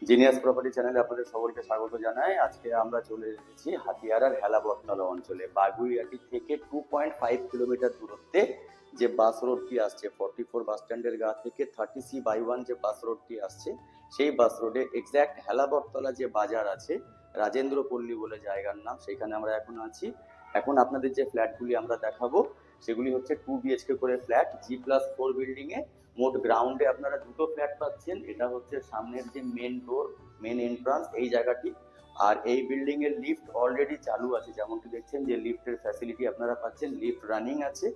Genius property চ্যানেলে আপনাদের সকলকে স্বাগত জানাই। আজকে আমরা চলে এসেছি হাতিয়ারার হেলাবরতলা অঞ্চলে। বাগুইআটি থেকে 2.5 কিলোমিটার দূরত্বে যে বাস রোডটি আসছে 44 বাস স্ট্যান্ডের গা থেকে 30C/1 যে বাস রোডটি আসছে, সেই বাস রোডে এক্স্যাক্ট হেলাবরতলা যে বাজার আছে, রাজেন্দ্র পল্লী বলে জায়গার নাম, সেখানে আমরা এখন আছি। এখন আপনাদের যে ফ্ল্যাটগুলি আমরা দেখাবো সেগুলি হচ্ছে 2 BHK করে ফ্ল্যাট, G+4 বিল্ডিংয়ে। মোট গ্রাউন্ডে আপনারা দুটো ফ্ল্যাট পাচ্ছেন। এটা হচ্ছে সামনের যে মেন ডোর, মেন এন্ট্রান্স এই জায়গাটি। আর এই বিল্ডিং এর লিফট অলরেডি চালু আছে, যেমনটি দেখছেন যে লিফটের ফ্যাসিলিটি আপনারা পাচ্ছেন, লিফট রানিং আছে।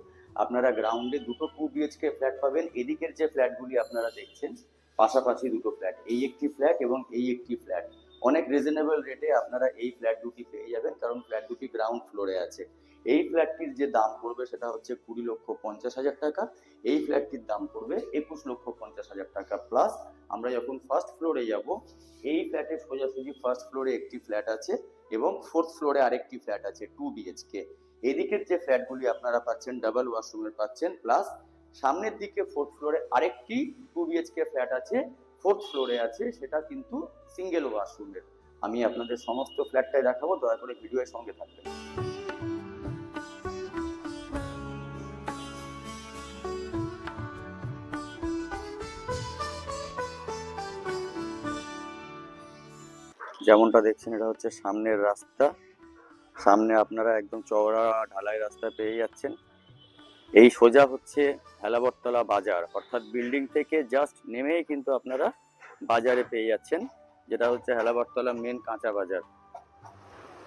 আপনারা গ্রাউন্ডে দুটো 2 BHK ফ্ল্যাট পাবেন। এদিকের যে ফ্ল্যাটগুলি আপনারা দেখছেন পাশাপাশি দুটো ফ্ল্যাট, এই একটি ফ্ল্যাট এবং এই একটি ফ্ল্যাট, অনেক রিজনেবল রেটে আপনারা এই ফ্ল্যাট দুটি পেয়ে যাবেন, কারণ ফ্ল্যাট দুটি গ্রাউন্ড ফ্লোরে আছে। এই ফ্ল্যাটটির যে দাম পড়বে সেটা হচ্ছে 20,50,000 টাকা। এই ফ্ল্যাটটির দাম পড়বে 21,50,000 টাকা প্লাস। আমরা যখন ফার্স্ট ফ্লোরে যাব, এই ফ্ল্যাটের সোজাসুজি ফার্স্ট ফ্লোরে একটি ফ্ল্যাট আছে এবং ফোর্থ ফ্লোরে আরেকটি ফ্ল্যাট আছে 2 BHK। এদিকের যে ফ্ল্যাটগুলি আপনারা পাচ্ছেন ডাবল ওয়াশরুমের পাচ্ছেন, প্লাস সামনের দিকে ফোর্থ ফ্লোরে আরেকটি 2 BHK ফ্ল্যাট আছে, ফোর্থ ফ্লোরে আছে, সেটা কিন্তু সিঙ্গেল ওয়াশরুমের। আমি আপনাদের সমস্ত ফ্ল্যাটটাই দেখাবো, দয়া করে ভিডিওর সঙ্গে থাকবেন। যেমনটা দেখছেন এটা হচ্ছে সামনের রাস্তা, সামনে আপনারা একদম চওড়া ঢালাই রাস্তা পেয়ে যাচ্ছেন। এই সোজা হচ্ছে হেলাবরতলা বাজার, অর্থাৎ বিল্ডিং থেকে জাস্ট নেমেই কিন্তু আপনারা বাজারে পেয়ে যাচ্ছেন, যেটা হচ্ছে হেলাবরতলা মেন কাঁচা বাজার।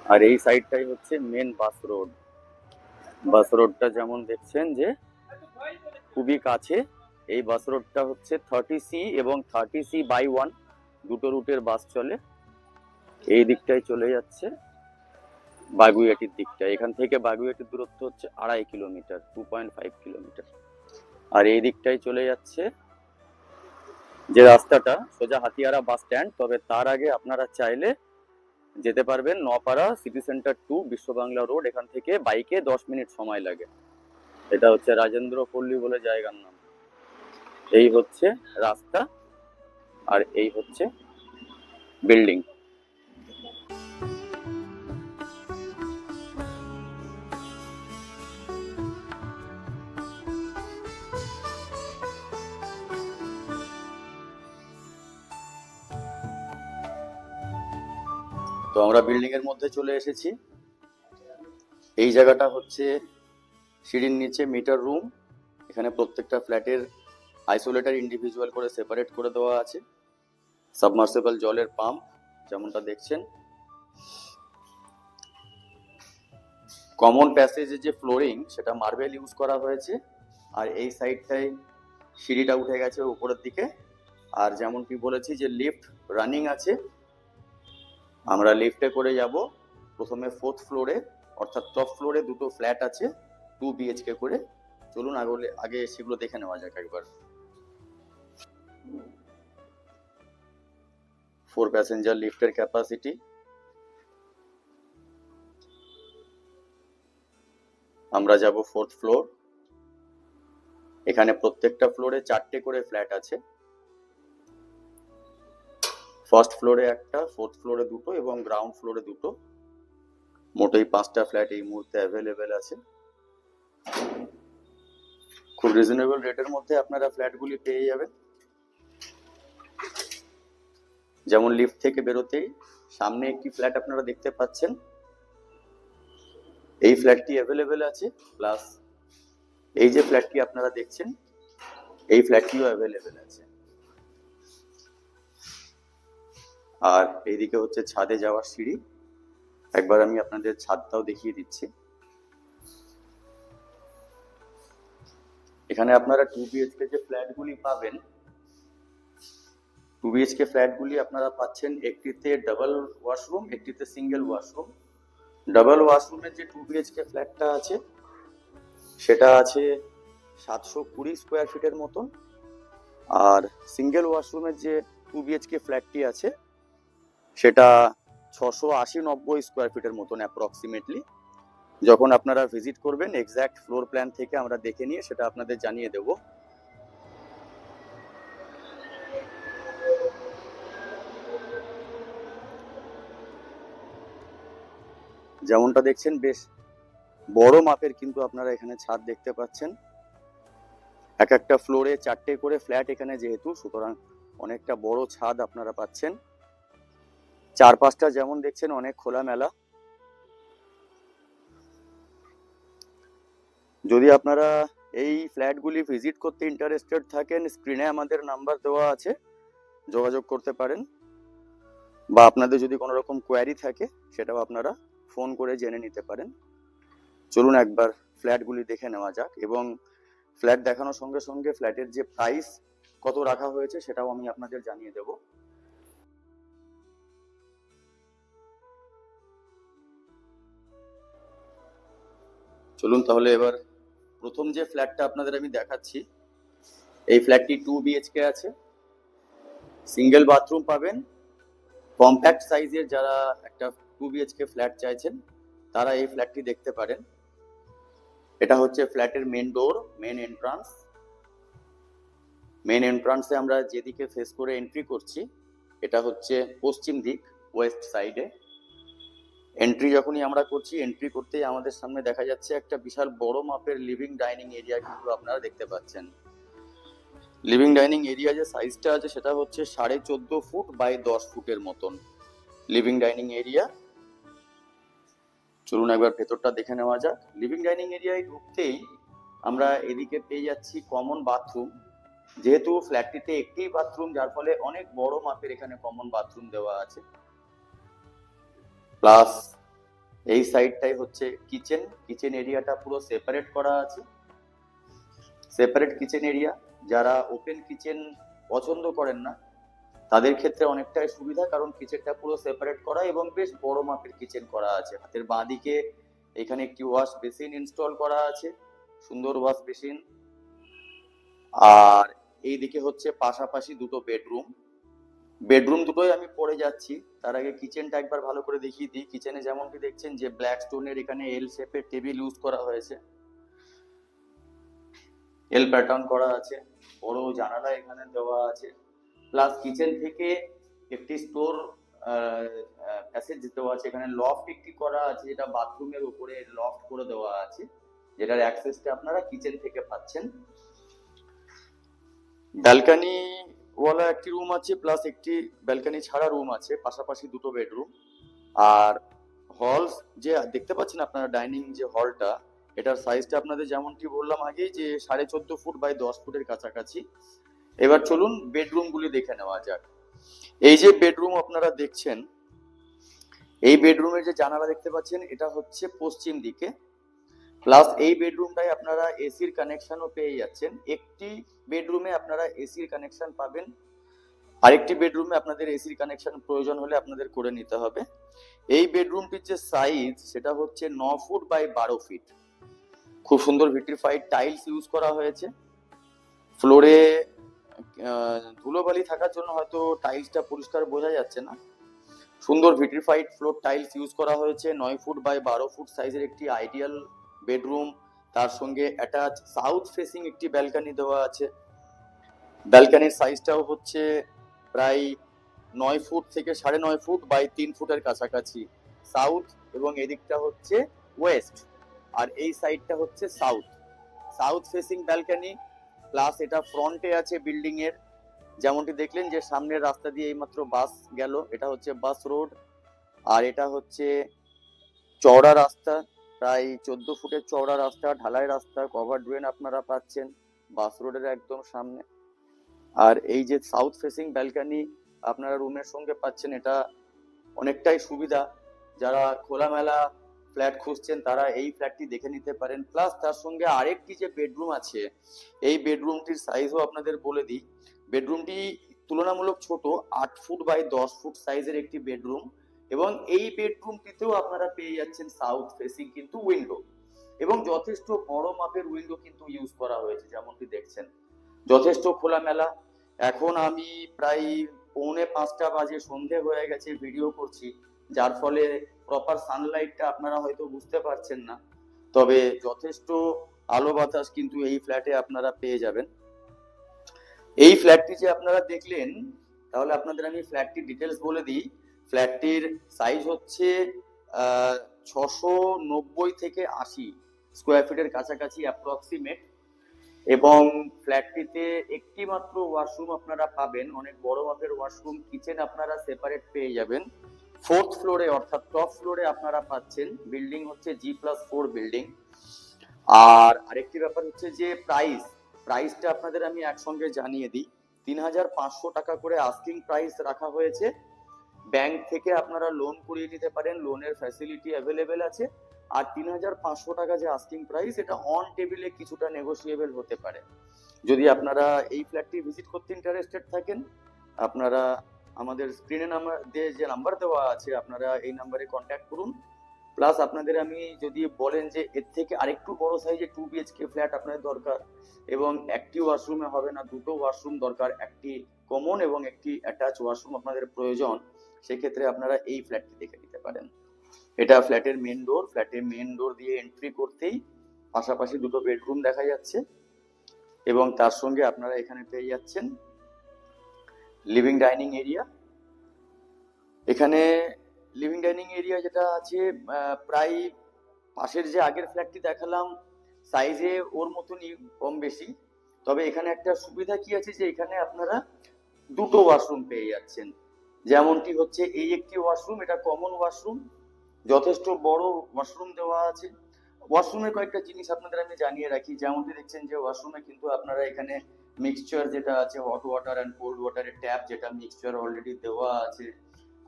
আর এই সাইডটাই হচ্ছে মেন বাস রোড। বাস রোডটা যেমন দেখছেন যে খুবই কাছে। এই বাস রোডটা হচ্ছে 30C এবং 30C/1 দুটো রুটের বাস চলে। এই দিকটায় চলে যাচ্ছে বাগুইআটির দিকটা। এখান থেকে বাগুইআটির দূরত্ব হচ্ছে 2.5 কিলোমিটার, 2.5 কিলোমিটার। আর এই দিকটায় চলে যাচ্ছে যে রাস্তাটা সোজা হাতিয়ারা বাস স্ট্যান্ড। তবে তার আগে আপনারা চাইলে যেতে পারবেন নপাড়া city centre two Biswa Bangla road, এখান থেকে বাইকে 10 মিনিট সময় লাগে। এটা হচ্ছে রাজেন্দ্র পল্লী বলে জায়গার নাম। এই হচ্ছে রাস্তা আর এই হচ্ছে বিল্ডিং। তো আমরা বিল্ডিং এর মধ্যে চলে এসেছি। এই জায়গাটা হচ্ছে সিঁড়ির নিচে মিটার রুম। এখানে প্রত্যেকটা ফ্ল্যাটের আইসোলেটার ইন্ডিভিজুয়াল করে সেপারেট করে দেওয়া আছে। সাবমার্সিবল জলের পাম্প যেমনটা দেখছেন। কমন প্যাসেজে যে ফ্লোরিং সেটা মার্বেল ইউজ করা হয়েছে। আর এই সাইডটায় সিঁড়িটা উঠে গেছে উপরের দিকে। আর যেমন কি বলেছি যে লিফট রানিং আছে। আমরা লিফটে করে যাব প্রথমে ফোর্থ ফ্লোরে, অর্থাৎ টপ ফ্লোরে দুটো ফ্ল্যাট আছে 2 BHK করে। চলুন আগে সেগুলো দেখে নেওয়া যাক একবার। 4 প্যাসেঞ্জার লিফটের ক্যাপাসিটি। আমরা যাব ফোর্থ ফ্লোর। এখানে প্রত্যেকটা ফ্লোরে 4টে করে ফ্ল্যাট আছে। ফার্স্ট ফ্লোরে একটা, ফোর্থ ফ্লোরে দুটো এবং গ্রাউন্ড ফ্লোরে দুটো। মোটেই 5টা ফ্ল্যাট এই মুহূর্তে অ্যাভেলেবেল আছে। খুব রিজনেবল রেটের মধ্যে আপনারা ফ্ল্যাটগুলি পেয়ে যাবেন। যেমন লিফট থেকে বেরোতেই সামনে একটি ফ্ল্যাট আপনারা দেখতে পাচ্ছেন, এই ফ্ল্যাটটি অ্যাভেলেবেল আছে। প্লাস এই যে ফ্ল্যাটটি আপনারা দেখছেন এই ফ্ল্যাটটিও অ্যাভেলেবেল আছে। আর এইদিকে হচ্ছে ছাদে যাওয়ার সিঁড়ি। একবার আমি আপনাদের ছাদটাও দেখিয়ে দিচ্ছি। এখানে আপনারা 2 BHK যে ফ্ল্যাটগুলি পাবেন, 2 BHK ফ্ল্যাটগুলি আপনারা পাচ্ছেন একটিতে ডাবল ওয়াশরুম, একটিতে সিঙ্গেল ওয়াশরুম। ডাবল ওয়াশরুমের যে 2 BHK ফ্ল্যাটটা আছে সেটা আছে 720 স্কোয়ার ফিটের মতন। আর সিঙ্গেল ওয়াশরুমের যে 2 BHK ফ্ল্যাটটি আছে সেটা 680-90 স্কোয়ার ফিটের মতন অ্যাপ্রক্সিমেটলি। যখন আপনারা ভিজিট করবেন এক্স্যাক্ট ফ্লোর প্ল্যান থেকে আমরা দেখে নিয়ে সেটা আপনাদের জানিয়ে দেব। যেমনটা দেখছেন বেশ বড় মাপের কিন্তু আপনারা এখানে ছাদ দেখতে পাচ্ছেন। এক একটা ফ্লোরে 4টে করে ফ্ল্যাট এখানে যেহেতু, সুতরাং অনেকটা বড় ছাদ আপনারা পাচ্ছেন। চারপাশটা যেমন দেখছেন অনেক খোলামেলা। যদি আপনারা এই ফ্ল্যাটগুলি ভিজিট করতে ইন্টারেস্টেড থাকেন, স্ক্রিনে আমাদের নাম্বার দেওয়া আছে, যোগাযোগ করতে পারেন। বা আপনাদের যদি কোনো রকম কোয়ারি থাকে সেটাও আপনারা ফোন করে জেনে নিতে পারেন। চলুন একবার ফ্ল্যাটগুলি দেখে নেওয়া যাক, এবং ফ্ল্যাট দেখানোর সঙ্গে সঙ্গে ফ্ল্যাটের যে প্রাইস কত রাখা হয়েছে সেটাও আমি আপনাদের জানিয়ে দেব। চলুন তাহলে এবার প্রথম যে ফ্ল্যাটটা আপনাদের আমি দেখাচ্ছি, এই ফ্ল্যাটটি 2 BHK আছে, সিঙ্গেল বাথরুম পাবেন। কম্প্যাক্ট সাইজের যারা একটা 2 BHK ফ্ল্যাট চাইছেন তারা এই ফ্ল্যাটটি দেখতে পারেন। এটা হচ্ছে ফ্ল্যাটের main door, main entrance. Main এন্ট্রান্সে আমরা যেদিকে ফেস করে এন্ট্রি করছি এটা হচ্ছে পশ্চিম দিক, ওয়েস্ট সাইডে। এন্ট্রি যখনই আমরা করছি, এন্ট্রি করতেই আমাদের সামনে দেখা যাচ্ছে একটা বিশাল বড় মাপের লিভিং ডাইনিং এরিয়া কিন্তু আপনারা দেখতে পাচ্ছেন। লিভিং ডাইনিং এরিয়া যে সাইজটা আছে সেটা হচ্ছে 14.5 ফুট বাই 10 ফুটের মতন লিভিং ডাইনিং এরিয়া। চলুন একবার ভেতরটা দেখে নেওয়া যাক। লিভিং ডাইনিং এরিয়ায় ঢুকতেই আমরা এদিকে পেয়ে যাচ্ছি কমন বাথরুম। যেহেতু ফ্ল্যাটটিতে একটি বাথরুম, যার ফলে অনেক বড় মাপের এখানে কমন বাথরুম দেওয়া আছে। প্লাস এই সাইডটাই হচ্ছে কিচেন। কিচেন এরিয়াটা পুরো সেপারেট করা আছে, সেপারেট কিচেন এরিয়া। যারা ওপেন কিচেন পছন্দ করেন না তাদের ক্ষেত্রে অনেকটাই সুবিধা, কারণ কিচেনটা পুরো সেপারেট করা এবং বেশ বড় মাপের কিচেন করা আছে। হাতের বাঁ দিকে এখানে একটি ওয়াশ বেসিন ইনস্টল করা আছে, সুন্দর ওয়াশ বেসিন। আর এই দিকে হচ্ছে পাশাপাশি দুটো বেডরুম। বেডরুম দুটোই আমি পরে যাচ্ছি, তার আগে কিচেনটা একবার ভালো করে দেখিয়ে দিই। কিচেনে যেমনটি দেখছেন যে ব্ল্যাক স্টোনের এখানে এল শেপের টেবিল ইউজ করা হয়েছে, এল প্যাটার্ন করা আছে। বড় জানালা এখানে দেওয়া আছে। প্লাস কিচেন থেকে একটি স্টোর প্যাসেজ দেওয়া আছে। এখানে লফট একটি করা আছে, যেটা বাথরুমের উপরে লফট করে দেওয়া আছে, যেটার অ্যাক্সেসটা আপনারা কিচেন থেকে পাচ্ছেন। ব্যালকনি ওয়ালা একটি রুম আছে, প্লাস একটি ব্যালকনি ছাড়া রুম আছে, পাশাপাশি দুটো বেডরুম। আর হল যে দেখতে পাচ্ছেন আপনারা, ডাইনিং যে হলটা, এটার সাইজটা আপনাদের যেমনটি বললাম আগেই যে 14.5 ফুট বাই 10 ফুটের কাছাকাছি। এবার চলুন বেডরুম গুলি দেখে নেওয়া যাক। এই যে বেডরুম আপনারা দেখছেন, এই বেডরুমের যে জানালা দেখতে পাচ্ছেন এটা হচ্ছে পশ্চিম দিকে। প্লাস এই বেডরুমটাই আপনারা এসির কানেকশনও পেয়ে যাচ্ছেন। একটি বেডরুমে আপনারা এসির কানেকশন পাবেন, আরেকটি বেডরুমে আপনাদের এসির কানেকশন প্রয়োজন হলে আপনাদের করে নিতে হবে। এই বেডরুমটির যে সাইজ সেটা হচ্ছে 9 ফুট বাই 12 ফিট। খুব সুন্দর ভিট্রিফাইড টাইলস ইউজ করা হয়েছে। ফ্লোরে ধুলোবালি থাকার জন্য হয়তো টাইলসটা পরিষ্কার বোঝা যাচ্ছে না। সুন্দর ভিট্রিফাইড ফ্লোর টাইলস ইউজ করা হয়েছে। 9 ফুট বাই 12 ফুট সাইজের একটি আইডিয়াল বেডরুম, তার সঙ্গে অ্যাটাচ সাউথ ফেসিং একটি ব্যালকনি দেওয়া আছে। ব্যালকনির সাইজটাও হচ্ছে প্রায় 9 ফুট থেকে 9.5 ফুট বাই 3 ফুটের কাছাকাছি সাউথ, এবং এদিকটা হচ্ছে ওয়েস্ট, আর এই সাইডটা হচ্ছে south. South facing balcony, plus এটা ফ্রন্টে আছে বিল্ডিং এর। যেমনটি দেখলেন যে সামনের রাস্তা দিয়ে এইমাত্র বাস গেল, এটা হচ্ছে বাস রোড। আর এটা হচ্ছে চওড়া রাস্তা, প্রায় 14 ফুটের চওড়া রাস্তা, ঢালাই রাস্তা, কভার ড্রেন আপনারা পাচ্ছেন বাস রোডের একদম সামনে। আর এই যে সাউথ ফেসিং ব্যালকনি আপনারা রুমের সঙ্গে পাচ্ছেন, এটা অনেকটাই সুবিধা। যারা খোলামেলা ফ্ল্যাট খুঁজছেন তারা এই ফ্ল্যাটটি দেখে নিতে পারেন। প্লাস তার সঙ্গে আরেকটি যে বেডরুম আছে, এই বেডরুমটির সাইজও আপনাদের বলে দিই। বেডরুমটি তুলনামূলক ছোট, 8 ফুট বাই 10 ফুট সাইজের একটি বেডরুম, এবং এই বেডরুমটিতেও আপনারা পেয়ে যাচ্ছেন সাউথ ফেসিং কিন্তু উইন্ডো, এবং যথেষ্ট বড় মাপের উইন্ডো কিন্তু ইউজ করা হয়েছে। যেমনটি দেখছেন যথেষ্ট খোলামেলা। এখন আমি প্রায় 4:45 বাজে, সন্ধে হয়ে গেছে, ভিডিও করছি, যার ফলে প্রপার সানলাইটটা আপনারা হয়তো বুঝতে পারছেন না, তবে যথেষ্ট আলো বাতাস কিন্তু এই ফ্ল্যাটে আপনারা পেয়ে যাবেন। এই ফ্ল্যাটটি যে আপনারা দেখলেন, তাহলে আপনাদের আমি ফ্ল্যাটটির ডিটেলস বলে দিই। ফ্ল্যাটটির সাইজ হচ্ছে 690 থেকে 80 স্কোয়ার ফিটের কাছাকাছি অ্যাপ্রক্সিমেট, এবং ফ্ল্যাটটিতে একটি মাত্র ওয়াশরুম আপনারা পাবেন। অনেক বড় মাপের ওয়াশরুম, কিচেন আপনারা সেপারেট পেয়ে যাবেন। 4th ফ্লোরে অর্থাৎ টপ ফ্লোরে আপনারা পাচ্ছেন। বিল্ডিং হচ্ছে G+4 বিল্ডিং। আর আরেকটি ব্যাপার হচ্ছে যে প্রাইসটা আপনাদের আমি একসঙ্গে জানিয়ে দিই। 3,500 টাকা করে আস্কিং প্রাইস রাখা হয়েছে। ব্যাংক থেকে আপনারা লোন করিয়ে নিতে পারেন, লোনের ফ্যাসিলিটি অ্যাভেলেবেল আছে। আর 3,500 টাকা যে আস্কিং প্রাইস, এটা অন টেবিলে কিছুটা নেগোসিয়েবল হতে পারে। যদি আপনারা এই ফ্ল্যাটটি ভিজিট করতে ইন্টারেস্টেড থাকেন, আপনারা আমাদের স্ক্রিনে যে নাম্বার দেওয়া আছে, আপনারা এই নাম্বারে কন্ট্যাক্ট করুন। প্লাস আপনাদের আমি যদি বলেন যে এর থেকে আরেকটু বড় সাইজে 2 BHK ফ্ল্যাট আপনাদের দরকার, এবং একটি ওয়াশরুমে হবে না, দুটো ওয়াশরুম দরকার, একটি কমন এবং একটি অ্যাটাচ ওয়াশরুম আপনাদের প্রয়োজন, সেক্ষেত্রে আপনারা এই ফ্ল্যাটটি দেখে নিতে পারেন। এটা ফ্ল্যাটের মেন ডোর। ফ্ল্যাটের মেন ডোর দিয়ে এন্ট্রি করতেই পাশাপাশি দুটো বেডরুম দেখা যাচ্ছে, এবং তার সঙ্গে আপনারা এখানে পেয়ে যাচ্ছেন লিভিং ডাইনিং এরিয়া। এখানে লিভিং ডাইনিং এরিয়া যেটা আছে, প্রায় পাশের যে আগের ফ্ল্যাটটি দেখালাম সাইজে ওর মতনই কম বেশি। তবে এখানে একটা সুবিধা কি আছে যে এখানে আপনারা দুটো ওয়াশরুম পেয়ে যাচ্ছেন। যেমনটি হচ্ছে এই একটি ওয়াশরুম, এটা কমন ওয়াশরুম, যথেষ্ট বড় ওয়াশরুম দেওয়া আছে। ওয়াশরুমের কয়েকটা জিনিস আপনাদের আমি জানিয়ে রাখি। যেমনটি দেখছেন যে ওয়াশরুমে কিন্তু আপনারা এখানে মিক্সচার যেটা আছে, হট ওয়াটার অ্যান্ড কোল্ড ওয়াটারের ট্যাপ, যেটা মিক্সচার অলরেডি দেওয়া আছে।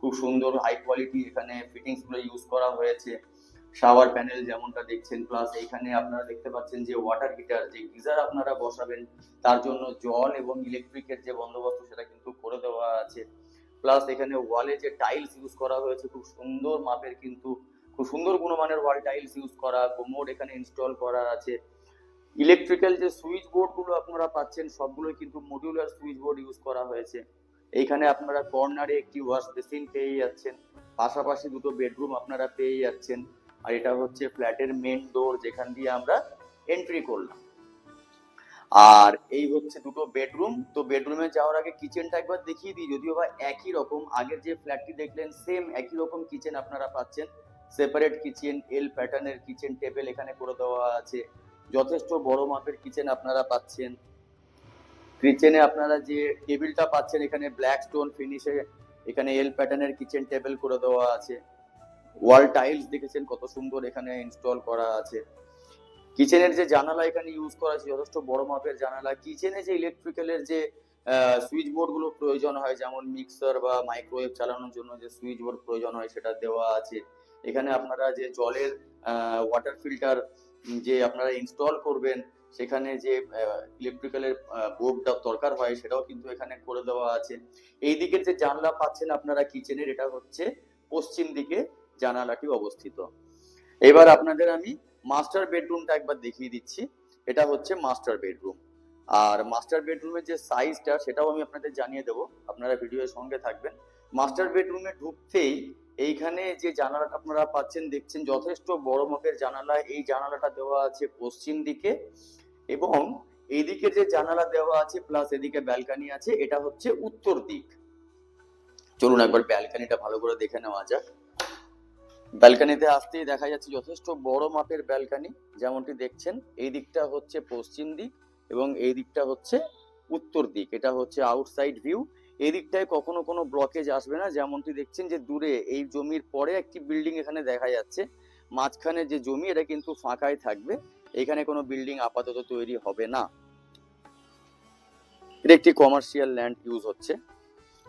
খুব সুন্দর হাই কোয়ালিটি এখানে ফিটিংস গুলো ইউজ করা হয়েছে। শাওয়ার প্যানেল যেমনটা দেখছেন, প্লাস এখানে আপনারা দেখতে পাচ্ছেন যে ওয়াটার হিটার, যে গিজার আপনারা বসাবেন তার জন্য জল এবং ইলেকট্রিকের যে বন্দোবস্ত সেটা কিন্তু করে দেওয়া আছে। প্লাস এখানে ওয়ালে যে টাইলস ইউজ করা হয়েছে খুব সুন্দর মাপের, কিন্তু খুব সুন্দর গুণমানের ওয়াল টাইলস ইউজ করা, কোমোড এখানে ইনস্টল করা আছে। ইলেকট্রিক্যাল যে সুইচ বোর্ড গুলো আপনারা পাচ্ছেন সবগুলো কিন্তু মডিউলার সুইচ বোর্ড ইউজ করা হয়েছে। এইখানে আপনারা কর্নারে একটি ওয়াশ বেসিন পেয়ে যাচ্ছেন, পাশাপাশি দুটো বেডরুম আপনারা পেয়ে যাচ্ছেন। আর এটা হচ্ছে ফ্ল্যাটের মেন ডোর, যেখান দিয়ে আমরা এন্ট্রি করলাম। আর এই হচ্ছে দুটো বেডরুম। তো বেডরুমে যাওয়ার আগে কিচেনটা একবার দেখিয়ে দিই, যদিও বা একই রকম, আগের যে ফ্ল্যাটটি দেখলেন সেম একই রকম কিচেন আপনারা পাচ্ছেন। সেপারেট কিচেন, এল প্যাটার্নের কিচেন টেবিল এখানে করে দেওয়া আছে। যথেষ্ট বড় মাপের কিচেন আপনারা পাচ্ছেন। কিচেনে আপনারা যে টেবিলটা পাচ্ছেন এখানে ব্ল্যাক স্টোন ফিনিশে, এখানে এল প্যাটার্নের কিচেন টেবিল করে দেওয়া আছে। ওয়াল টাইলস দেখেছেন কত সুন্দর এখানে ইনস্টল করা আছে। কিচেনের যে জানালা এখানে ইউজ করা আছে, যথেষ্ট বড় মাপের জানালা। কিচেনে যে ইলেকট্রিক্যালের যে সুইচ বোর্ড গুলো প্রয়োজন হয়, যেমন মিক্সার বা মাইক্রোওয়েভ চালানোর জন্য যে সুইচ বোর্ড প্রয়োজন হয় সেটা দেওয়া আছে। এখানে আপনারা যে জলের ওয়াটার ফিল্টার যে আপনারা ইনস্টল করবেন, সেখানে যে ইলেকট্রিক্যালের বোর্ডটা দরকার হয় সেটাও কিন্তু এখানে করে দেওয়া আছে। এই দিকের যে জানলা পাচ্ছেন আপনারা কিচেনের, এটা হচ্ছে পশ্চিম দিকে জানালাটি অবস্থিত। এবার আপনাদের আমি মাস্টার বেডরুমটা একবার দেখিয়ে দিচ্ছি। এটা হচ্ছে মাস্টার বেডরুম। আর মাস্টার বেডরুমের যে সাইজটা সেটাও আমি আপনাদের জানিয়ে দেবো, আপনারা ভিডিওর সঙ্গে থাকবেন। মাস্টার বেডরুমে ঢুকতেই এইখানে যে জানালাটা আপনারা পাচ্ছেন দেখছেন, যথেষ্ট বড় মাপের জানালা। এই জানালাটা দেওয়া আছে পশ্চিম দিকে, এবং এইদিকে যে জানালা দেওয়া আছে প্লাস এদিকে ব্যালকানি আছে, এটা হচ্ছে উত্তর দিক। চলুন একবার ব্যালকানিটা ভালো করে দেখে নেওয়া যাক। ব্যালকানিতে আসতেই দেখা যাচ্ছে যথেষ্ট বড় মাপের ব্যালকানি। যেমনটি দেখছেন এই দিকটা হচ্ছে পশ্চিম দিক এবং এই দিকটা হচ্ছে উত্তর দিক। এটা হচ্ছে আউটসাইড ভিউ। এই দিকটায় কখনো কোনো ব্লকেজ আসবে না। যেমনটি দেখছেন যে দূরে এই জমির পরে একটি বিল্ডিং এখানে দেখা যাচ্ছে, মাঝখানে যে জমি এটা কিন্তু ফাঁকাই থাকবে, এখানে কোনো বিল্ডিং আপাতত তৈরি হবে না। এটা একটি কমার্শিয়াল ল্যান্ড ইউজ হচ্ছে।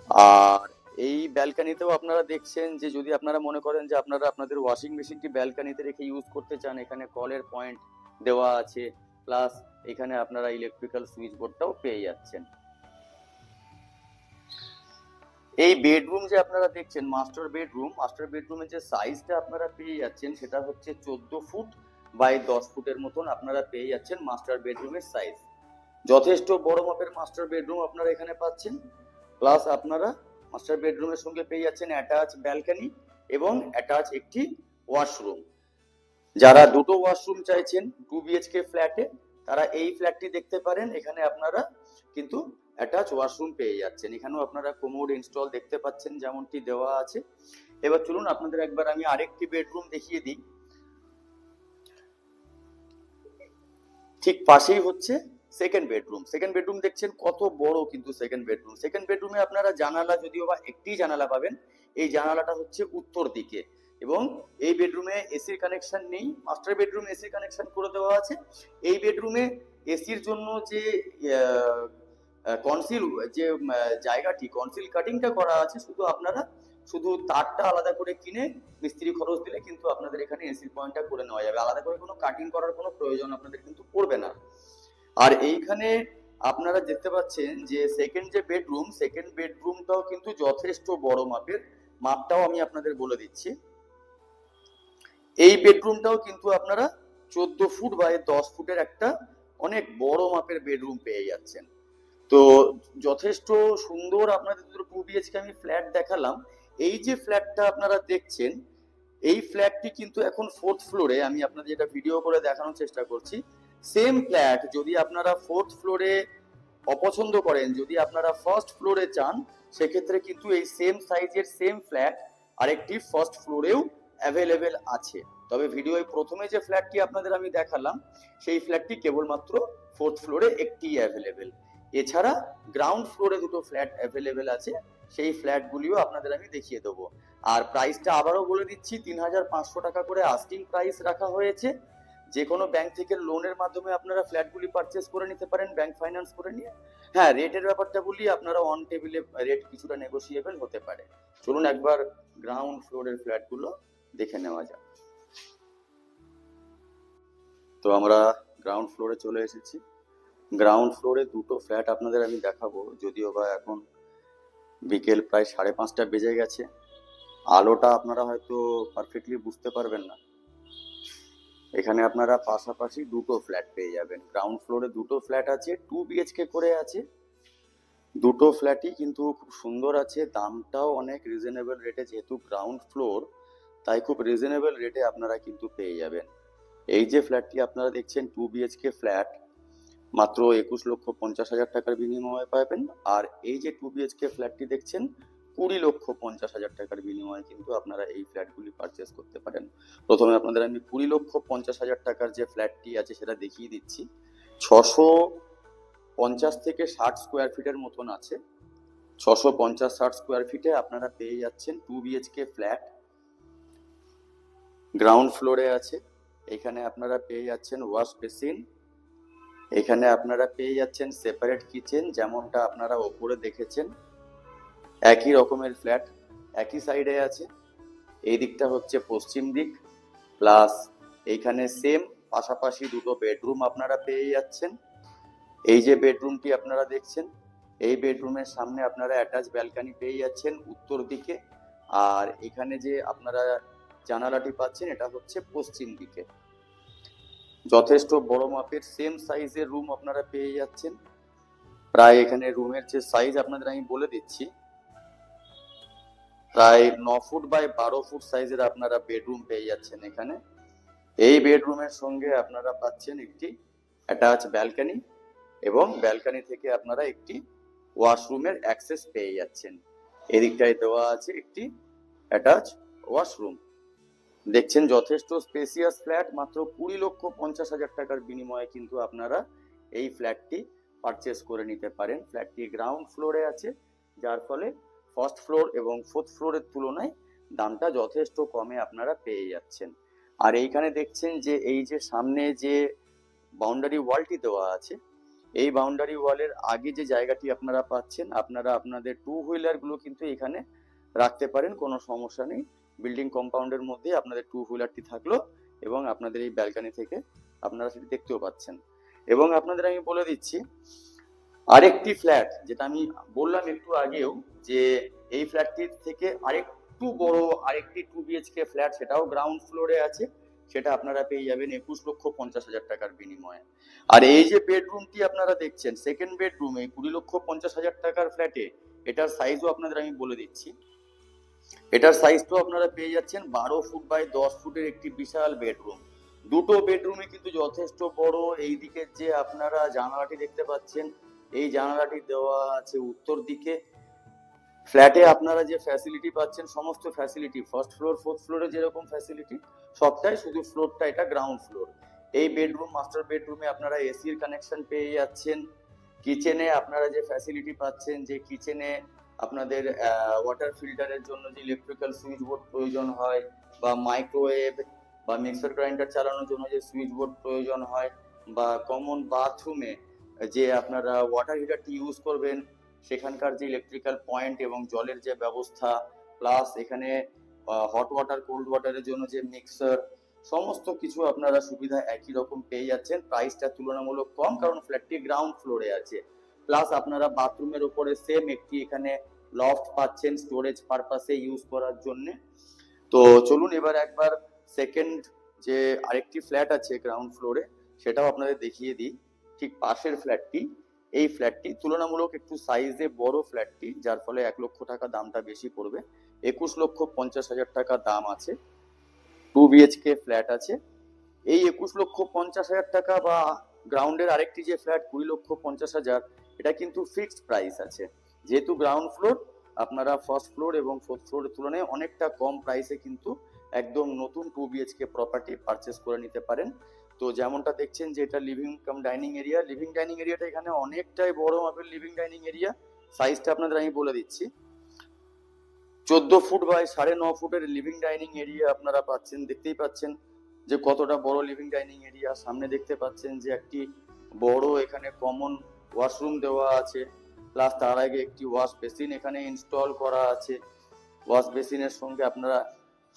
আর এই ব্যালকানিতেও আপনারা দেখছেন যে যদি আপনারা মনে করেন যে আপনারা আপনাদের ওয়াশিং মেশিনটি ব্যালকানিতে রেখে ইউজ করতে চান, এখানে কলের পয়েন্ট দেওয়া আছে, প্লাস এখানে আপনারা ইলেকট্রিক্যাল সুইচ বোর্ডটাও পেয়ে যাচ্ছেন। এই বেডরুম যে আপনারা দেখছেন মাস্টার বেডরুমের যে সাইজটা আপনারা পেয়ে যাচ্ছেন সেটা হচ্ছে 14 ফুট বাই 10 ফুটের মতন আপনারা পেয়ে যাচ্ছেন মাস্টার বেডরুমের সাইজ। যথেষ্ট বড় মাপের মাস্টার বেডরুম আপনারা এখানে পাচ্ছেন। প্লাস আপনারা মাস্টার বেডরুমের সঙ্গে পেয়ে যাচ্ছেন অ্যাটাচ ব্যালকনি এবং অ্যাটাচ একটি ওয়াশরুম। যারা দুটো ওয়াশরুম চাইছেন 2 BHK ফ্ল্যাটে, তারা এই ফ্ল্যাটটি দেখতে পারেন। এখানে আপনারা কিন্তু অ্যাটাচ ওয়াশরুম পেয়ে যাচ্ছেন। এখানেও আপনারা কোমোড ইনস্টল দেখতে পাচ্ছেন যেমনটি দেওয়া আছে, এবার চলুন আপনাদের একবার আমি আরেকটি বেডরুম দেখিয়ে দিই। ঠিক পাশেই হচ্ছে সেকেন্ড বেডরুম। সেকেন্ড বেডরুম দেখছেন কত বড় কিন্তু সেকেন্ড বেডরুম। সেকেন্ড বেডরুমে আপনারা জানালা যদিও বা একটি জানালা পাবেন, এই জানালাটা হচ্ছে উত্তর দিকে, এবং এই বেডরুমে এসির কানেকশন নেই, মাস্টার বেডরুমে এসির কানেকশন করে দেওয়া আছে। এই বেডরুমে এসির জন্য যে কনসিল যে জায়গাটি কনসিল কাটিংটা করা আছে, শুধু তারটা আলাদা করে কিনে মিস্ত্রি খরচ দিলে কিন্তু আপনাদের এখানে এসির পয়েন্টটা করে নেওয়া যাবে। আলাদা করে কোনো কাটিং করার কোনো প্রয়োজন আপনাদের কিন্তু পড়বে না। আর এইখানে আপনারা দেখতে পাচ্ছেন যে সেকেন্ড বেডরুমটাও কিন্তু যথেষ্ট বড় মাপের। মাপটাও আমি আপনাদের বলে দিচ্ছি। এই বেডরুমটাও কিন্তু আপনারা 14 ফুট বাই 10 ফুটের একটা অনেক বড় মাপের বেডরুম পেয়ে যাচ্ছেন। তো যথেষ্ট সুন্দর আপনাদের 2 বিএইচকে আমি ফ্ল্যাট দেখালাম। এই যে ফ্ল্যাটটা আপনারা দেখছেন, এই ফ্ল্যাটটি কিন্তু এখন 4th ফ্লোরে, আমি আপনাদের যেটা ভিডিও করে দেখানোর চেষ্টা করছি। সেম ফ্ল্যাট যদি আপনারা 4th ফ্লোরে অপছন্দ করেন, যদি আপনারা ফার্স্ট ফ্লোরে চান, সেক্ষেত্রে কিন্তু এই সেম সাইজের সেম ফ্ল্যাট আরেকটি ফার্স্ট ফ্লোরেও অ্যাভেলেবেল আছে। তবে ভিডিওয় প্রথমে যে ফ্ল্যাটটি আপনাদের আমি দেখালাম, সেই ফ্ল্যাটটি কেবলমাত্র 4th ফ্লোরে একটি অ্যাভেলেবেল। এছাড়া গ্রাউন্ড ফ্লোরে 2টো ফ্ল্যাট অ্যাভেলেবেল আছে, সেই ফ্ল্যাটগুলিও আপনাদের আমি দেখিয়ে দেবো। আর প্রাইসটা আবারও বলে দিচ্ছি, 3,500 টাকা করে আস্কিং প্রাইস রাখা হয়েছে। যে কোনো ব্যাংক থেকে লোনের মাধ্যমে আপনারা ফ্ল্যাটগুলি পারচেস করে নিতে পারেন, ব্যাংক ফাইন্যান্স করে নিয়ে। হ্যাঁ, রেটের ব্যাপারটা বলি, আপনারা অন টেবিলে রেট কিছুটা নেগোসিয়েবল হতে পারে। চলুন একবার গ্রাউন্ড ফ্লোরের ফ্ল্যাটগুলো দেখে নেওয়া যাক। তো আমরা গ্রাউন্ড ফ্লোরে চলে এসেছি। গ্রাউন্ড ফ্লোরে 2টো ফ্ল্যাট আপনাদের আমি দেখাবো, যদিও বা এখন বিকেল প্রায় 5:30 বেজে গেছে। আলোটা আপনারা হয়তো পারফেক্টলি বুঝতে পারবেন না। এখানে আপনারা পাশাপাশি 2টো ফ্ল্যাট পেয়ে যাবেন। গ্রাউন্ড ফ্লোরে 2টো ফ্ল্যাট আছে, 2 বিএইচকে করে আছে। 2টো ফ্ল্যাটই কিন্তু খুব সুন্দর আছে, দামটাও অনেক রিজনেবল রেটে, যেহেতু গ্রাউন্ড ফ্লোর তাই খুব রিজনেবল রেটে আপনারা কিন্তু পেয়ে যাবেন। এই যে ফ্ল্যাটটি আপনারা দেখছেন 2 বিএইচকে ফ্ল্যাট, মাত্র 21,50,000 টাকার বিনিময়ে পাবেন। আর এই যে 2 বিএইচকে ফ্ল্যাটটি দেখছেন, 20,50,000 টাকার বিনিময়ে কিন্তু আপনারা এই ফ্ল্যাটগুলি পারচেস করতে পারেন। প্রথমে আপনাদের আমি 20,50,000 টাকার যে ফ্ল্যাটটি আছে সেটা দেখিয়ে দিচ্ছি। 650 থেকে 60 স্কোয়ার ফিটের মতন আছে। 650-60 স্কোয়ার ফিটে আপনারা পেয়ে যাচ্ছেন 2 বিএইচকে ফ্ল্যাট। গ্রাউন্ড ফ্লোরে আছে। এখানে আপনারা পেয়ে যাচ্ছেন ওয়াশ বেসিন, এখানে আপনারা পেয়ে যাচ্ছেন সেপারেট কিচেন, যেমনটা আপনারা ওপরে দেখেছেন। একই রকমের ফ্ল্যাট, একই সাইডে আছে। এই দিকটা হচ্ছে পশ্চিম দিক, প্লাস এইখানে সেম পাশাপাশি 2টো বেডরুম আপনারা পেয়ে যাচ্ছেন। এই যে বেডরুমটি আপনারা দেখছেন, এই বেডরুমের সামনে আপনারা অ্যাটাচ ব্যালকনি পেয়ে যাচ্ছেন উত্তর দিকে। আর এখানে যে আপনারা জানালাটি পাচ্ছেন, এটা হচ্ছে পশ্চিম দিকে। যথেষ্ট বড় মাপের সেম সাইজের রুম আপনারা পেয়ে যাচ্ছেন। প্রায় এখানে রুমের যে সাইজ আপনাদের আমি বলে দিচ্ছি, প্রায় 9 ফুট বাই 12 ফুট সাইজের আপনারা বেডরুম পেয়ে যাচ্ছেন এখানে। এই বেডরুমের সঙ্গে আপনারা পাচ্ছেন একটি অ্যাটাচ ব্যালকনি, এবং ব্যালকনি থেকে আপনারা একটি ওয়াশরুমের অ্যাক্সেস পেয়ে যাচ্ছেন। এদিকটায় দেওয়া আছে একটি অ্যাটাচ ওয়াশরুম। দেখছেন যথেষ্ট স্পেসিয়াস ফ্ল্যাট, মাত্র 20,50,000 টাকার বিনিময়ে কিন্তু আপনারা এই ফ্ল্যাটটি পারচেস করে নিতে পারেন। ফ্ল্যাটটি গ্রাউন্ড ফ্লোরে আছে, যার ফলে ফার্স্ট ফ্লোর এবং 4th ফ্লোরের তুলনায় দামটা যথেষ্ট কমে আপনারা পেয়ে যাচ্ছেন। আর এইখানে দেখছেন যে এই যে সামনে যে বাউন্ডারি ওয়ালটি দেওয়া আছে, এই বাউন্ডারি ওয়ালের আগে যে জায়গাটি আপনারা পাচ্ছেন, আপনারা আপনাদের 2 হুইলার গুলো কিন্তু এখানে রাখতে পারেন, কোনো সমস্যা নেই। বিল্ডিং কম্পাউন্ডের মধ্যে আপনাদের 2 হুইলারটি থাকলো, এবং আপনাদের এই ব্যালকনি থেকে আপনারা সেটি দেখতেও পাচ্ছেন। এবং আপনাদের আমি বলে দিচ্ছি আরেকটি ফ্ল্যাট, যেটা আমি বললাম একটু আগেও, যে এই ফ্ল্যাটটির থেকে আরেকটু বড় আরেকটি 2 বিএইচকে ফ্ল্যাট, সেটাও গ্রাউন্ড ফ্লোরে আছে। সেটা আপনারা পেয়ে যাবেন 21,50,000 টাকার বিনিময়ে। আর এই যে বেডরুমটি আপনারা দেখছেন, সেকেন্ড বেডরুম, এই 20,50,000 টাকার ফ্ল্যাটে, এটার সাইজও আপনাদের আমি বলে দিচ্ছি। এটার সাইজটাও আপনারা পেয়ে যাচ্ছেন 12 ফুট বাই 10 ফুটের একটি বিশাল বেডরুম। 2টো বেডরুমে কিন্তু যথেষ্ট বড়। এই দিকে যে আপনারা জানালাটি দেখতে পাচ্ছেন, এই জানালাটি দেওয়া আছে উত্তর দিকে। ফ্ল্যাটে আপনারা যে ফ্যাসিলিটি পাচ্ছেন সমস্ত ফ্যাসিলিটি ফার্স্ট ফ্লোর ফোর্থ ফ্লোরে যেরকম ফ্যাসিলিটি সবটাই, শুধু ফ্লোরটা এটা গ্রাউন্ড ফ্লোর। এই বেডরুম মাস্টার বেডরুমে আপনারা এসির কানেকশন পেয়ে যাচ্ছেন। কিচেনে আপনারা যে ফ্যাসিলিটি পাচ্ছেন, যে কিচেনে আপনাদের ওয়াটার ফিল্টারের জন্য যে ইলেকট্রিক্যাল সুইচ বোর্ড প্রয়োজন হয়, বা মাইক্রোওয়েভ বা মিক্সার গ্রাইন্ডার চালানোর জন্য যে সুইচ বোর্ড প্রয়োজন হয়, বা কমন বাথরুমে যে আপনারা ওয়াটার হিটারটি ইউজ করবেন সেখানকার যে ইলেকট্রিক্যাল পয়েন্ট এবং জলের যে ব্যবস্থা, প্লাস এখানে হট ওয়াটার কোল্ড ওয়াটারের জন্য যে মিক্সার, সমস্ত কিছু আপনারা সুবিধা একই রকম পেয়ে যাচ্ছেন। প্রাইসটা তুলনামূলক কম, কারণ ফ্ল্যাটটি গ্রাউন্ড ফ্লোরে আছে। প্লাস আপনারা বাথরুমের উপরে সেম একটি এখানে লফট পাচ্ছেন স্টোরেজ পারপাসে ইউজ করার জন্য। তো চলুন এবার একবার সেকেন্ড যে আরেকটি ফ্ল্যাট আছে গ্রাউন্ড ফ্লোরে সেটাও আপনাদের দেখিয়ে দিই। ঠিক পাশের ফ্ল্যাটটি, এই ফ্ল্যাটটি তুলনামূলক একটু সাইজে বড় ফ্ল্যাটটি, যার ফলে 1 লক্ষ টাকা দামটা বেশি পড়বে। 21,50,000 টাকা দাম আছে। 2 BHK ফ্ল্যাট আছে। এই 21,50,000 টাকা বা গ্রাউন্ডের আরেকটি যে ফ্ল্যাট 20,50,000, এটা কিন্তু ফিক্সড প্রাইস আছে। যেহেতু গ্রাউন্ড ফ্লোর, আপনারা ফার্স্ট ফ্লোর এবং ফোর্থ ফ্লোরের তুলনায় অনেকটা কম প্রাইসে কিন্তু একদম নতুন 2 BHK প্রপার্টি পারচেস করে নিতে পারেন। তো যেমনটা দেখছেন যে এটা living cum dining area. Living dining এরিয়াটা এখানে অনেকটাই বড় মাপের লিভিং ডাইনিং এরিয়া। সাইজটা আপনাদের আমি বলে দিচ্ছি, 14 ফুট বাই 9.5 ফুটের লিভিং ডাইনিং এরিয়া আপনারা পাচ্ছেন। দেখতেই পাচ্ছেন যে কতটা বড় লিভিং ডাইনিং এরিয়া। সামনে দেখতে পাচ্ছেন যে একটি বড় এখানে কমন ওয়াশরুম দেওয়া আছে, প্লাস তার আগে একটি ওয়াশ বেসিন এখানে ইনস্টল করা আছে। ওয়াশ বেসিনের সঙ্গে আপনারা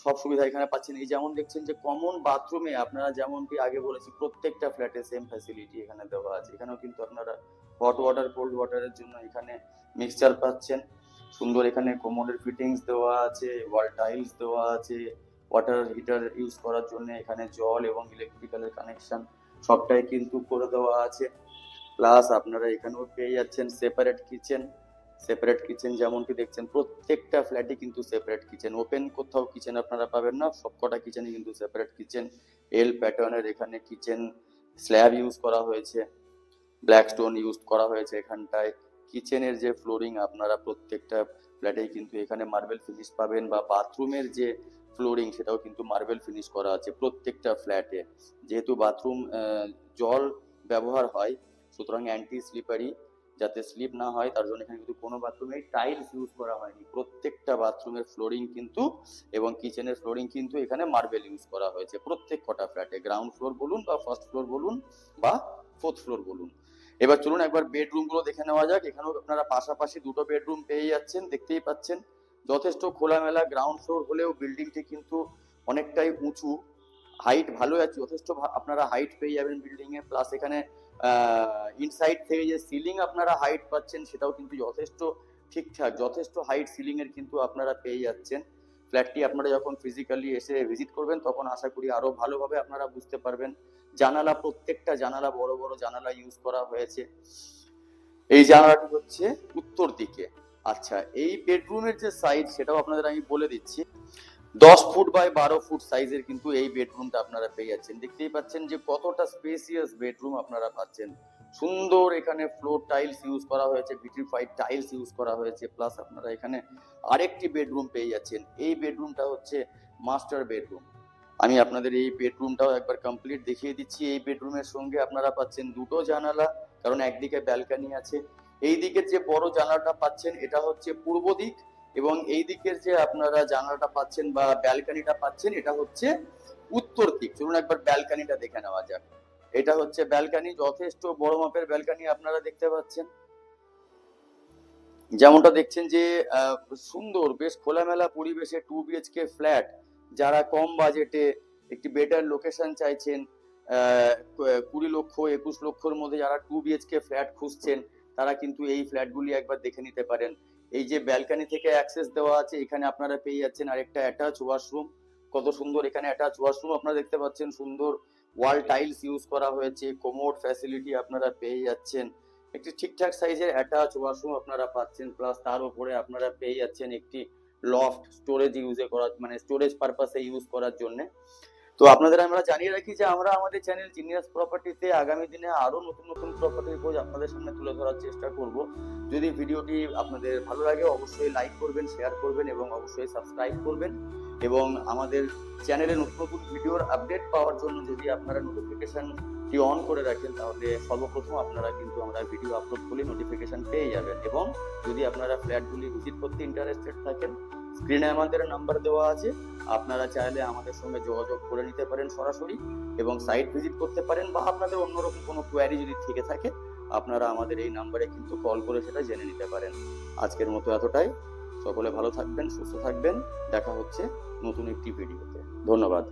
সব সুবিধা এখানে পাচ্ছেন। এই যেমন দেখছেন যে কমন বাথরুমে আপনারা যেমনটি আগে বলেছি প্রত্যেকটা ফ্ল্যাটে সেম ফ্যাসিলিটি এখানে দেওয়া আছে। এখানেও কিন্তু আপনারা হট ওয়াটার কোল্ড ওয়াটারের জন্য এখানে মিক্সচার পাচ্ছেন। সুন্দর এখানে কোমোডের ফিটিংস দেওয়া আছে, ওয়াল টাইলস দেওয়া আছে, ওয়াটার হিটার ইউজ করার জন্য এখানে জল এবং ইলেকট্রিক্যালের কানেকশন সবটাই কিন্তু করে দেওয়া আছে। প্লাস আপনারা এখানেও পেয়ে যাচ্ছেন সেপারেট কিচেন। সেপারেট কিচেন যেমনটি দেখছেন প্রত্যেকটা ফ্ল্যাটে কিন্তু সেপারেট কিচেন, ওপেন কোথাও কিচেন আপনারা পাবেন না, সবকটা কিচেনে কিন্তু সেপারেট কিচেন। এল প্যাটার্নের এখানে কিচেন স্ল্যাব ইউজ করা হয়েছে, ব্ল্যাক স্টোন ইউজ করা হয়েছে এখানটায়। কিচেনের যে ফ্লোরিং আপনারা প্রত্যেকটা ফ্ল্যাটেই কিন্তু এখানে মার্বেল ফিনিশ পাবেন, বা বাথরুমের যে ফ্লোরিং সেটাও কিন্তু মার্বেল ফিনিশ করা আছে প্রত্যেকটা ফ্ল্যাটে। যেহেতু বাথরুম জল ব্যবহার হয়, সুতরাং অ্যান্টি স্লিপারি যাতে স্লিপ না হয় তার জন্য এখানে কিন্তু কোনো বাথরুমে টাইলস ইউজ করা হয়নি। প্রত্যেকটা বাথরুমের ফ্লোরিং কিন্তু এবং কিচেনের ফ্লোরিং কিন্তু এখানে মার্বেল ইউজ করা হয়েছে প্রত্যেক কটা ফ্ল্যাটে, গ্রাউন্ড ফ্লোর বলুন বা ফার্স্ট ফ্লোর বলুন বা ফোর্থ ফ্লোর বলুন। এবার চলুন একবার বেডরুম গুলো দেখে নেওয়া যাক। এখানেও আপনারা পাশাপাশি দুটো বেডরুম পেয়ে যাচ্ছেন, দেখতেই পাচ্ছেন যথেষ্ট খোলামেলা। গ্রাউন্ড ফ্লোর হলেও বিল্ডিংটি কিন্তু অনেকটাই উঁচু, হাইট ভালো আছে, যথেষ্ট আপনারা হাইট পেয়ে যাবেন বিল্ডিং এ। প্লাস এখানে ইনসাইড থেকে যে সিলিং আপনারা হাইট পাচ্ছেন সেটাও কিন্তু যথেষ্ট ঠিকঠাক, যথেষ্ট হাইট সিলিং এর কিন্তু আপনারা পেয়ে যাচ্ছেন। ফ্ল্যাটটি আপনারা যখন ফিজিক্যালি এসে ভিজিট করবেন তখন আশা করি আরো ভালোভাবে আপনারা বুঝতে পারবেন। জানালা, প্রত্যেকটা জানালা বড় বড় জানালা ইউজ করা হয়েছে। এই জানালাটি হচ্ছে উত্তর দিকে। আচ্ছা, এই বেডরুমের যে সাইজ সেটাও আপনাদের আমি বলে দিচ্ছি। 10 ফুট বাই 12 ফুট সাইজের কিন্তু এই বেডরুমটা আপনারা পেয়ে যাচ্ছেন। দেখতেই পাচ্ছেন যে কতটা স্পেসিয়াস বেডরুম আপনারা পাচ্ছেন। সুন্দর এখানে ফ্লোর টাইলস ইউজ করা হয়েছে, ভিট্রিফাইড টাইলস ইউজ করা হয়েছে। প্লাস আপনারা এখানে আরেকটি বেডরুম পেয়ে যাচ্ছেন। এই বেডরুমটা হচ্ছে মাস্টার বেডরুম। আমি আপনাদের এই বেডরুমটাও একবার কমপ্লিট দেখিয়ে দিচ্ছি। এই বেডরুমের সঙ্গে আপনারা পাচ্ছেন দুটো জানালা, কারণ একদিকে ব্যালকনি আছে। এই দিকের যে বড় জানালাটা পাচ্ছেন এটা হচ্ছে পূর্ব দিক, এবং এই দিকের যে আপনারা জানালাটা পাচ্ছেন বা ব্যালকনিটা পাচ্ছেন এটা হচ্ছে উত্তর দিক। চলুন একবার ব্যালকনিটা দেখে নেওয়া যাক। এটা হচ্ছে ব্যালকনি, যথেষ্ট বড় মাপের ব্যালকনি আপনারা দেখতে পাচ্ছেন। যেমনটা দেখছেন যে সুন্দর বেশ খোলামেলা পরিবেশে 2 BHK ফ্ল্যাট, যারা কম বাজেটে একটি বেটার লোকেশন চাইছেন, 20 লক্ষ 21 লক্ষর মধ্যে যারা 2 BHK ফ্ল্যাট খুঁজছেন তারা কিন্তু এই ফ্ল্যাটগুলি একবার দেখে নিতে পারেন। এই যে ব্যালকনি থেকে অ্যাক্সেস দেওয়া আছে, এখানে আপনারা পেয়ে যাচ্ছেন আরেকটা অ্যাটাচ ওয়াশরুম। কত সুন্দর এখানে অ্যাটাচ ওয়াশরুম আপনারা দেখতে পাচ্ছেন। সুন্দর ওয়াল টাইলস ইউজ করা হয়েছে, কোমোড ফ্যাসিলিটি আপনারা পেয়ে যাচ্ছেন। একটি ঠিকঠাক সাইজের অ্যাটাচ ওয়াশরুম আপনারা পাচ্ছেন। প্লাস তার উপরে আপনারা পেয়ে যাচ্ছেন একটি লফট স্টোরেজ ইউজে করার, মানে স্টোরেজ পারপাসে ইউজ করার জন্য। তো আপনাদের আমরা জানিয়ে রাখি যে আমরা আমাদের চ্যানেল জিনিয়াস প্রপার্টিতে আগামী দিনে আরো নতুন নতুন প্রপার্টির খোঁজ আপনাদের সামনে তুলে ধরার চেষ্টা করব। যদি ভিডিওটি আপনাদের ভালো লাগে অবশ্যই লাইক করবেন, শেয়ার করবেন এবং অবশ্যই সাবস্ক্রাইব করবেন। এবং আমাদের চ্যানেলে নতুন নতুন ভিডিওর আপডেট পাওয়ার জন্য যদি আপনারা নোটিফিকেশনটি অন করে রাখেন তাহলে সর্বপ্রথম আপনারা কিন্তু আমরা ভিডিও আপলোড করলে নোটিফিকেশন পেয়ে যাবেন। এবং যদি আপনারা ফ্ল্যাটগুলি ভিজিট করতে ইন্টারেস্টেড থাকেন, স্ক্রিনে আমাদের নাম্বার দেওয়া আছে, আপনারা চাইলে আমাদের সঙ্গে যোগাযোগ করে নিতে পারেন সরাসরি এবং সাইট ভিজিট করতে পারেন, বা আপনাদের অন্যরকম কোনো কোয়ারি যদি থেকে থাকে আপনারা আমাদের এই নাম্বারে কিন্তু কল করে সেটা জেনে নিতে পারেন। আজকের মতো এতটাই। সকলে ভালো থাকবেন, সুস্থ থাকবেন। দেখা হচ্ছে নতুন একটি ভিডিওতে। ধন্যবাদ।